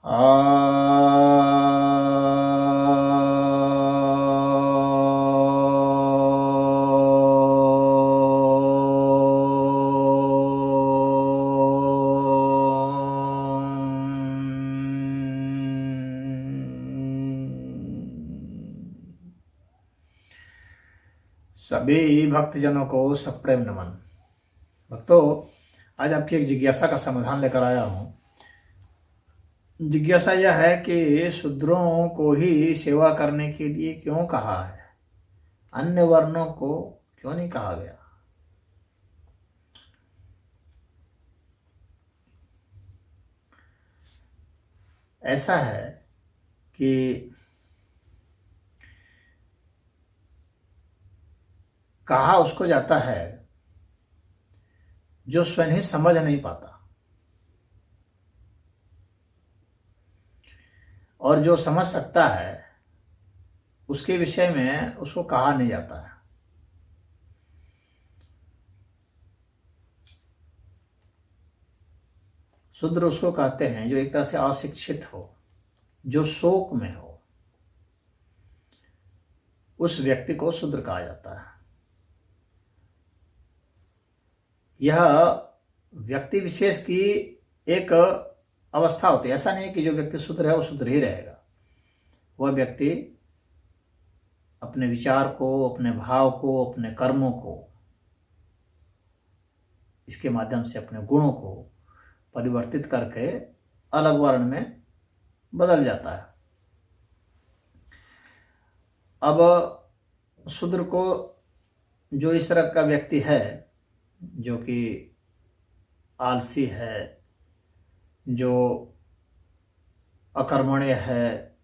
सभी भक्तजनों को सप्रेम नमन। भक्तों, आज आपकी एक जिज्ञासा का समाधान लेकर आया हूँ। जिज्ञासा यह है कि शूद्रों को ही सेवा करने के लिए क्यों कहा है, अन्य वर्णों को क्यों नहीं कहा गया। ऐसा है कि कहा उसको जाता है जो स्वयं ही समझ नहीं पाता, और जो समझ सकता है उसके विषय में उसको कहा नहीं जाता है। शूद्र उसको कहते हैं जो एक तरह से अशिक्षित हो, जो शोक में हो, उस व्यक्ति को शूद्र कहा जाता है। यह व्यक्ति विशेष की एक अवस्था होती है। ऐसा नहीं है कि जो व्यक्ति शूद्र है वो शूद्र ही रहेगा। वह व्यक्ति अपने विचार को, अपने भाव को, अपने कर्मों को, इसके माध्यम से अपने गुणों को परिवर्तित करके अलग वर्ण में बदल जाता है। अब शूद्र को जो इस तरह का व्यक्ति है, जो कि आलसी है, जो अकर्मण्य है,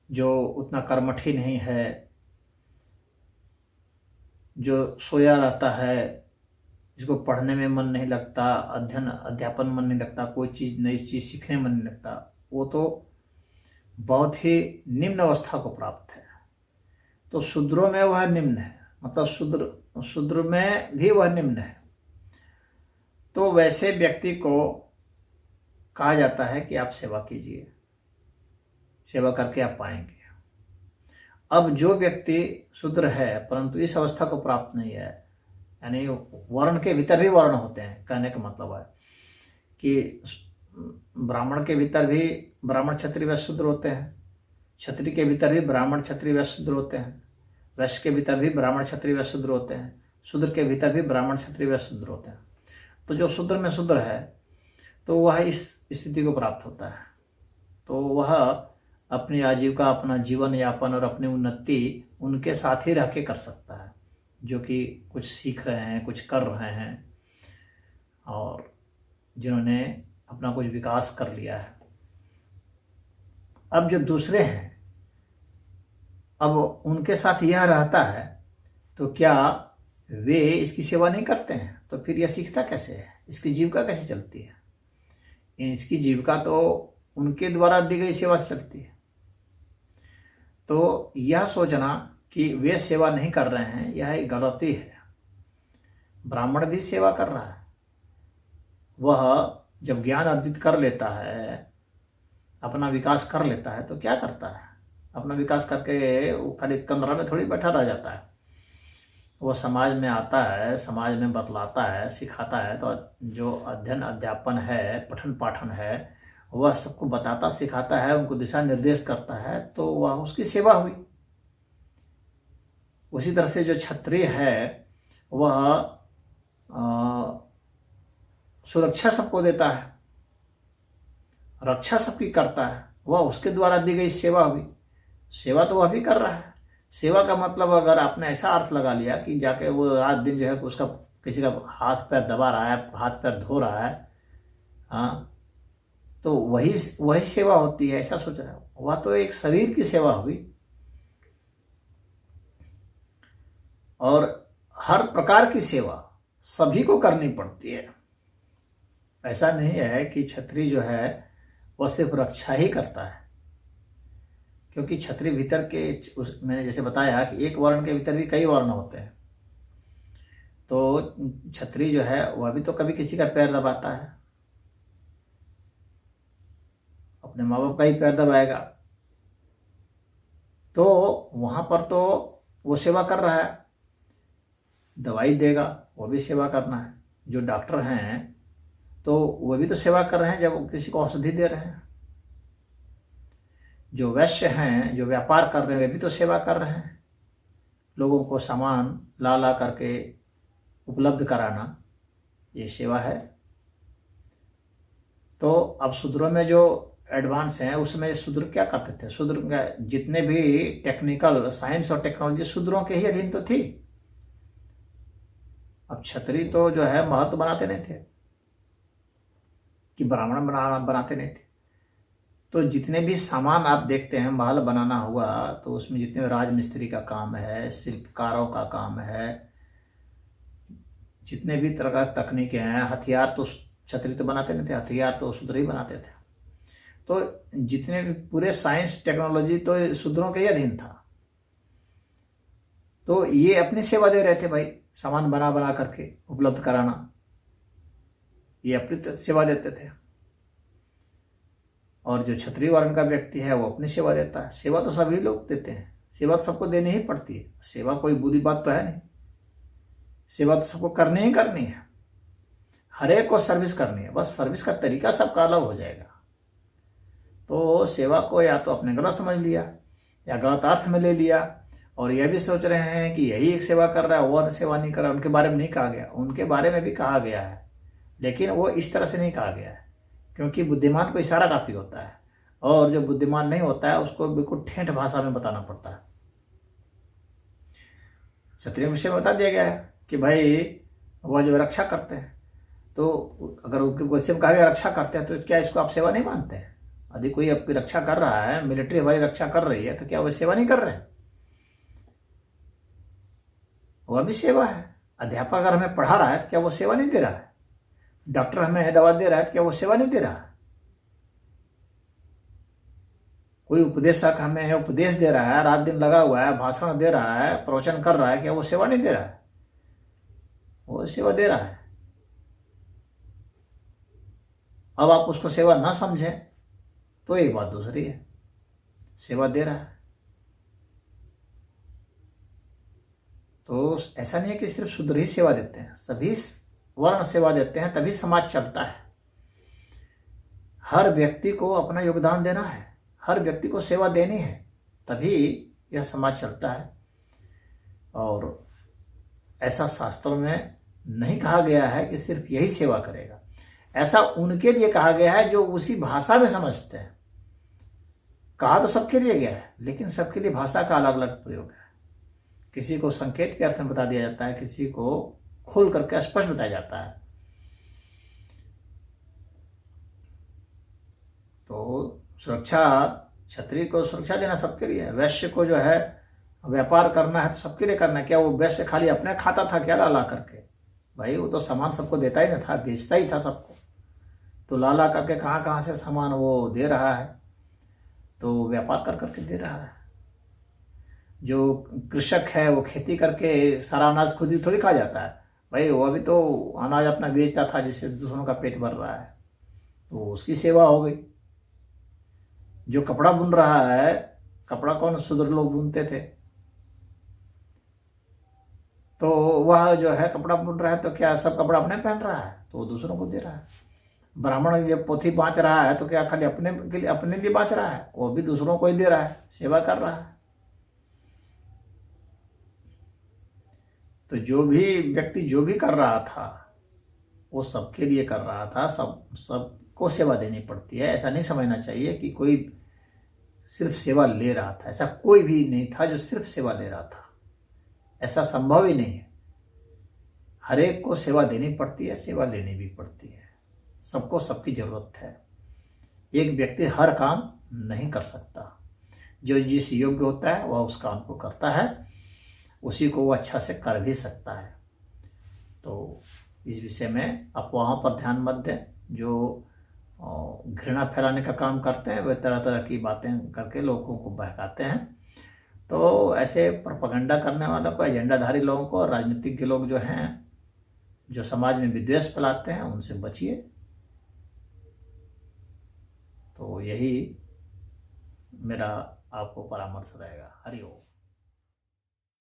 जो उतना कर्मठ ही नहीं है, जो सोया रहता है, जिसको पढ़ने में मन नहीं लगता, अध्ययन अध्यापन मन नहीं लगता, कोई चीज़ नई चीज़ सीखने मन नहीं लगता, वो तो बहुत ही निम्न अवस्था को प्राप्त है। तो शूद्रों में वह निम्न है, मतलब शूद्र में भी वह निम्न है। तो वैसे व्यक्ति को कहा जाता है कि आप सेवा कीजिए, सेवा करके आप पाएंगे। अब जो व्यक्ति शूद्र है परंतु इस अवस्था को प्राप्त नहीं है, यानी वर्ण के भीतर भी वर्ण होते हैं, कहने का मतलब है कि ब्राह्मण के भीतर भी ब्राह्मण क्षत्रिय वैश्य शूद्र होते हैं, क्षत्रिय के भीतर भी ब्राह्मण क्षत्रिय वैश्य शूद्र होते हैं, वैश्य के भीतर भी ब्राह्मण क्षत्रिय वैश्य शूद्र होते हैं, शूद्र के भीतर भी ब्राह्मण क्षत्रिय वैश्य शूद्र होते हैं। तो जो शूद्र में शूद्र है तो वह इस स्थिति को प्राप्त होता है। तो वह अपनी आजीविका, अपना जीवन यापन और अपनी उन्नति उनके साथ ही रह के कर सकता है जो कि कुछ सीख रहे हैं, कुछ कर रहे हैं और जिन्होंने अपना कुछ विकास कर लिया है। अब जो दूसरे हैं, अब उनके साथ यह रहता है तो क्या वे इसकी सेवा नहीं करते हैं? तो फिर यह सीखता कैसे है, इसकी जीविका कैसे चलती है? इसकी जीविका तो उनके द्वारा दी गई सेवा से चलती है। तो यह सोचना कि वे सेवा नहीं कर रहे हैं, यह एक गलती है। ब्राह्मण भी सेवा कर रहा है। वह जब ज्ञान अर्जित कर लेता है, अपना विकास कर लेता है, तो क्या करता है? अपना विकास करके वो खाली कमरा में थोड़ी बैठा रह जाता है। वो समाज में आता है, समाज में बतलाता है, सिखाता है। तो जो अध्ययन अध्यापन है, पठन पाठन है, वह सबको बताता सिखाता है, उनको दिशा निर्देश करता है, तो वह उसकी सेवा हुई। उसी तरह से जो क्षत्रिय है वह सुरक्षा सबको देता है, रक्षा सबकी करता है, वह उसके द्वारा दी गई सेवा हुई। सेवा तो वह भी कर रहा है। सेवा का मतलब अगर आपने ऐसा अर्थ लगा लिया कि जाके वो रात दिन जो है उसका किसी का हाथ पैर दबा रहा है, हाथ पैर धो रहा है, हाँ, तो वही सेवा होती है, ऐसा सोच रहा है। वह तो एक शरीर की सेवा हुई। और हर प्रकार की सेवा सभी को करनी पड़ती है। ऐसा नहीं है कि क्षत्रिय जो है वह सिर्फ रक्षा ही करता है, क्योंकि क्षत्रिय भीतर के मैंने जैसे बताया कि एक वर्ण के भीतर भी कई वर्ण होते हैं। तो क्षत्रिय जो है वह भी तो कभी किसी का पैर दबाता है, अपने माँ बाप का ही पैर दबाएगा। तो वहाँ पर तो वो सेवा कर रहा है, दवाई देगा, वो भी सेवा करना है। जो डॉक्टर हैं तो वो भी तो सेवा कर रहे हैं जब किसी को औषधि दे रहे हैं। जो वैश्य हैं, जो व्यापार कर रहे हैं, वे भी तो सेवा कर रहे हैं। लोगों को सामान ला ला करके उपलब्ध कराना, ये सेवा है। तो अब शूद्रों में जो एडवांस हैं उसमें शूद्र क्या करते थे? शूद्र जितने भी टेक्निकल साइंस और टेक्नोलॉजी शूद्रों के ही अधीन तो थी। अब क्षत्रिय तो जो है महल तो बनाते नहीं थे, कि ब्राह्मण बनाते नहीं थे। तो जितने भी सामान आप देखते हैं महल बनाना हुआ, तो उसमें जितने राजमिस्त्री का काम है, शिल्पकारों का काम है, जितने भी तरह का तकनीकें हैं, हथियार तो क्षत्रिय तो बनाते नहीं थे, हथियार तो शूद्र ही बनाते थे। तो जितने भी पूरे साइंस टेक्नोलॉजी तो शूद्रों के ही अधीन था। तो ये अपनी सेवा दे रहे थे भाई, सामान बना बना करके उपलब्ध कराना, ये अपनी सेवा देते थे। और जो क्षत्रिय वर्ण का व्यक्ति है वो अपनी सेवा देता है। सेवा तो सभी लोग देते हैं, सेवा तो सबको देनी ही पड़ती है। सेवा कोई बुरी बात तो है नहीं, सेवा तो सबको करनी ही करनी है, हर एक को सर्विस करनी है। बस सर्विस का तरीका सबका अलग हो जाएगा। तो सेवा को या तो अपने गलत समझ लिया या गलत अर्थ में ले लिया, और यह भी सोच रहे हैं कि यही एक सेवा कर रहा है, वो सेवा नहीं कर रहा। उनके बारे में नहीं कहा गया, उनके बारे में भी कहा गया है, लेकिन वो इस तरह से नहीं कहा गया है, क्योंकि बुद्धिमान को इशारा काफी होता है, और जो बुद्धिमान नहीं होता है उसको बिल्कुल ठेठ भाषा में बताना पड़ता है। क्षत्रिय विषय में बता दिया गया है कि भाई वह जो रक्षा करते हैं, तो अगर उनके वैसे कहा गया रक्षा करते हैं, तो क्या इसको आप सेवा नहीं मानते हैं? यदि कोई आपकी रक्षा कर रहा है, मिलिट्री हमारी रक्षा कर रही है, तो क्या वह सेवा नहीं कर रहे हैं? वह भी सेवा है। अध्यापक अगर हमें पढ़ा रहा है तो क्या वो सेवा नहीं दे रहा है? डॉक्टर हमें दवा दे रहा है तो क्या वो सेवा नहीं दे रहा है? कोई उपदेशक हमें उपदेश दे रहा है, रात दिन लगा हुआ है, भाषण दे रहा है, प्रवचन कर रहा है, क्या वो सेवा नहीं दे रहा है? वो सेवा दे रहा है। अब आप उसको सेवा ना समझें तो एक बात दूसरी है, सेवा दे रहा है। तो ऐसा नहीं है कि सिर्फ शूद्र ही सेवा देते हैं, सभी वर्ण सेवा देते हैं, तभी समाज चलता है। हर व्यक्ति को अपना योगदान देना है, हर व्यक्ति को सेवा देनी है, तभी यह समाज चलता है। और ऐसा शास्त्रों में नहीं कहा गया है कि सिर्फ यही सेवा करेगा। ऐसा उनके लिए कहा गया है जो उसी भाषा में समझते हैं। कहा तो सबके लिए गया है, लेकिन सबके लिए भाषा का अलग अलग प्रयोग है। किसी को संकेत के अर्थ में बता दिया जाता है, किसी को खुल करके स्पष्ट बताया जाता है। तो सुरक्षा, क्षत्रिय को सुरक्षा देना सबके लिए है। वैश्य को जो है व्यापार करना है तो सबके लिए करना है। क्या वो वैश्य खाली अपने खाता था क्या ला करके? भाई वो तो सामान सबको देता ही ना था, बेचता ही था सबको। तो ला करके कहाँ कहाँ से सामान वो दे रहा है, तो व्यापार कर करके दे रहा है। जो कृषक है वो खेती करके सारा अनाज खुद ही थोड़ी खा जाता है भाई, वो अभी तो अनाज अपना बेचता था जिससे दूसरों का पेट भर रहा है, तो उसकी सेवा हो गई। जो कपड़ा बुन रहा है, कपड़ा कौन शूद्र लोग बुनते थे, तो वह जो है कपड़ा बुन रहा है तो क्या सब कपड़ा अपने पहन रहा है? तो वो दूसरों को दे रहा है। ब्राह्मण जब पोथी बाँच रहा है तो क्या खाली अपने लिए बाँच रहा है? वो भी दूसरों को ही दे रहा है, सेवा कर रहा है। तो जो भी व्यक्ति जो भी कर रहा था वो सबके लिए कर रहा था, सबको सेवा देनी पड़ती है। ऐसा नहीं समझना चाहिए कि कोई सिर्फ सेवा ले रहा था। ऐसा कोई भी नहीं था जो सिर्फ सेवा ले रहा था, ऐसा संभव ही नहीं है। हर एक को सेवा देनी पड़ती है, सेवा लेनी भी पड़ती है। सबको सबकी जरूरत है। एक व्यक्ति हर काम नहीं कर सकता। जो जिस योग्य होता है वह उस काम को करता है, उसी को वो अच्छा से कर भी सकता है। तो इस विषय में अफवाहों पर ध्यान मत दें। जो घृणा फैलाने का काम करते हैं वे तरह तरह की बातें करके लोगों को बहकाते हैं। तो ऐसे प्रोपेगेंडा करने वालों को, एजेंडाधारी लोगों को, राजनीतिक के लोग जो हैं, जो समाज में विद्वेष फैलाते हैं, उनसे बचिए। तो यही मेरा आपको परामर्श रहेगा। हरि ओम।